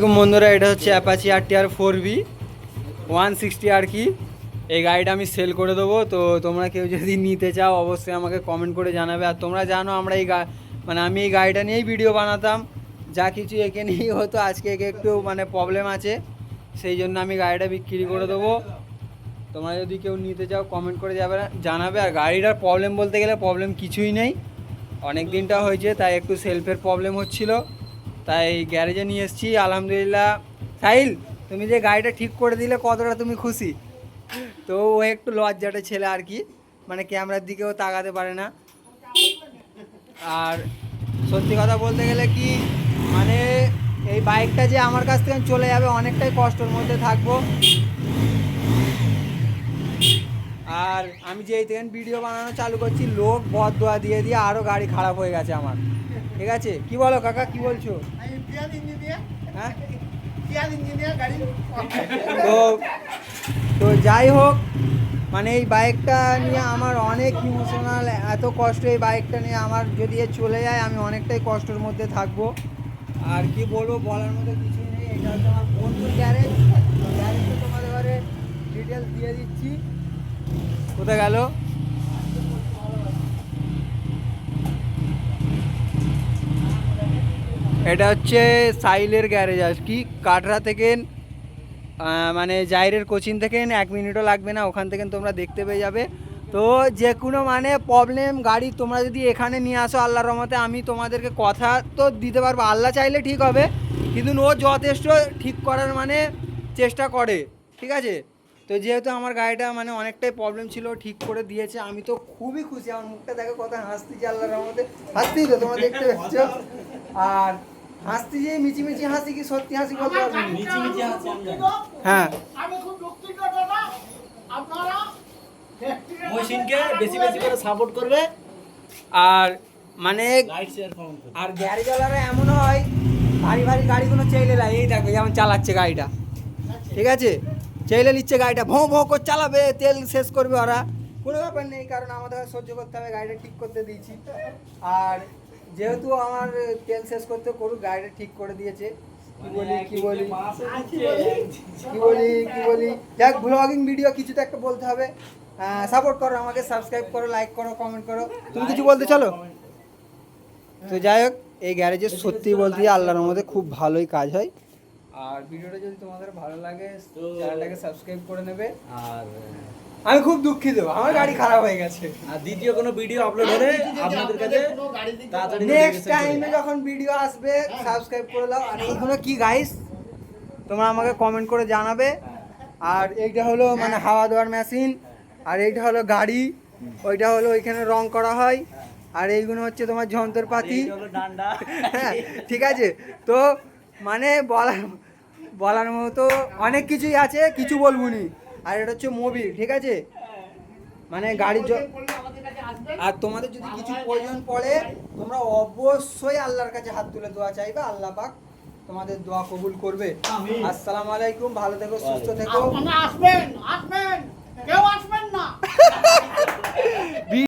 বন্ধুরা, এটা হচ্ছে অ্যাপাচি RTR 4V 160 আর কি। এই গাড়িটা আমি সেল করে দেবো, তো তোমরা কেউ যদি নিতে চাও অবশ্যই আমাকে কমেন্ট করে জানাবে। আর তোমরা জানো আমরা আমি এই গাড়িটা নিয়েই ভিডিও বানাতাম, যা কিছু একে নিয়েই হতো। আজকে একে একটু প্রবলেম আছে, সেই জন্য আমি গাড়িটা বিক্রি করে দেবো। তোমরা যদি কেউ নিতে চাও কমেন্ট করে জানাবে। আর গাড়িটার প্রবলেম বলতে গেলে প্রবলেম কিছুই নেই, অনেক দিনটা হয়েছে, তাই একটু সেলফের প্রবলেম হচ্ছিল, তাই গ্যারেজে নিয়ে এসেছি। আলহামদুলিল্লাহ। সাহিল, তুমি যে গাড়িটা ঠিক করে দিলে কতটা তুমি খুশি? তো ও একটু লজ্জাটা ছেলে আর কি, ক্যামেরার দিকেও তাকাতে পারে না। আর সত্যি কথা বলতে গেলে কি, এই বাইকটা যে আমার কাছ থেকে চলে যাবে, অনেকটাই কষ্টের মধ্যে থাকবো। আর আমি যেই থেকে ভিডিও বানানো চালু করছি, লোক বদদোয়া দিয়ে দিয়ে আরও গাড়ি খারাপ হয়ে গেছে আমার। ঠিক আছে, কি বলো কাকা, কি বলছো? হ্যাঁ, তো যাই হোক, এই বাইকটা নিয়ে আমার অনেক ইমোশনাল, এত কষ্ট এই বাইকটা নিয়ে আমার যদি চলে যায়, আমি অনেকটাই কষ্টের মধ্যে থাকবো। আর কি বলবো, বলার মতো কিছুই নেই। এটা হচ্ছে আমার বন্ধুর গ্যারেজ, গ্যারেজটা তোমাদের ঘরে ডিটেলস দিয়ে দিচ্ছি। কোথায় গেল? এটা হচ্ছে সাইলের গ্যারেজ আর কি, কাটরা থেকে, জাইরের কোচিং থেকে 1 মিনিটও লাগবে না, ওখান থেকে তোমরা দেখতে পেয়ে যাবে। তো যে কোনো প্রবলেম গাড়ি তোমরা যদি এখানে নিয়ে আসো, আল্লাহর রহমতে আমি তোমাদেরকে কথা তো দিতে পারবো, আল্লাহ চাইলে ঠিক হবে, কিন্তু ও যথেষ্ট ঠিক করার চেষ্টা করে। ঠিক আছে, তো যেহেতু আমার গাড়িটা অনেকটাই প্রবলেম ছিল, ঠিক করে দিয়েছে, আমি তো খুবই খুশি। আমার মুখটা দেখো কত হাসতেছি, আল্লাহর রহমতে হাসতেই তো তোমরা দেখতে পাচ্ছ। আর হাসতে যে মিচিমিচি হাসি কি সত্যি হাসি বলতে পারবো? মিচিমিচি হাসি। হ্যাঁ, আমি খুব দুঃখিত দাদা, আপনারা মহসিনকে বেশি বেশি করে সাপোর্ট করবে। আর আর গ্যারেজওয়ালারা এমন হয়, ভারী ভারী গাড়িগুলো চেলে দেয়। এই দেখো যেমন চালাচ্ছে গাড়িটা, ঠিক আছে, চেলে নিচ্ছে গাড়িটা, ভোঁ ভোঁ করে চালাবে, তেল শেষ করবে ওরা, কোনো ব্যাপার নেই, কারণ আমাদের সহ্য করতে হবে, গাড়িটা ঠিক করতে দিয়েছি। আর যেহেতু আমার তেল শেষ করতে করুক, গাড়িটা ঠিক করে দিয়েছে। কি বলি দেখ, ব্লগিং ভিডিও কিছু তো একটা বলতে হবে। সাপোর্ট করো আমাকে, সাবস্ক্রাইব করো, লাইক করো, কমেন্ট করো। তুমি কিছু বলতে চলো। তো যাই হোক, এই গ্যারেজে সত্যি বলতে আল্লাহর মধ্যে খুব ভালোই কাজ হয়। আর ভিডিওটা যদি তোমাদের ভালো লাগে, চ্যানেলটাকে সাবস্ক্রাইব করে নেবে। আর আমি খুব দুঃখিত, আমার গাড়ি খারাপ হয়ে গেছে। আর দ্বিতীয় কোনো ভিডিও আপলোড হলে আপনাদের কাছে তাড়াতাড়ি নেক্সট টাইমে যখন ভিডিও আসবে, সাবস্ক্রাইব করে দাও। আর এইগুলো কি গাইস, তোমরা আমাকে কমেন্ট করে জানাবে। আর এইটা হলো হাওয়া দেওয়ার মেশিন, আর এইটা হলো গাড়ি, ওইটা হলো ওইখানে রং করা হয়, আর এইগুলো হচ্ছে তোমার যন্ত্রপাতি। হ্যাঁ, ঠিক আছে, তো বলার মতো অনেক কিছুই আছে, কিছু বলবো নি। আর এটা হচ্ছে মোবিল, ঠিক আছে, গাড়ির আর তোমাদের যদি কিছু প্রয়োজন পড়ে, তোমরা অবশ্যই আল্লাহর কাছে হাত তুলে দোয়া চাইবে, আল্লাহ পাক তোমাদের দোয়া কবুল করবে। আসসালামু আলাইকুম, ভালো থেকো, সুস্থ থেকো। আসবেন, কেউ আসবেন না।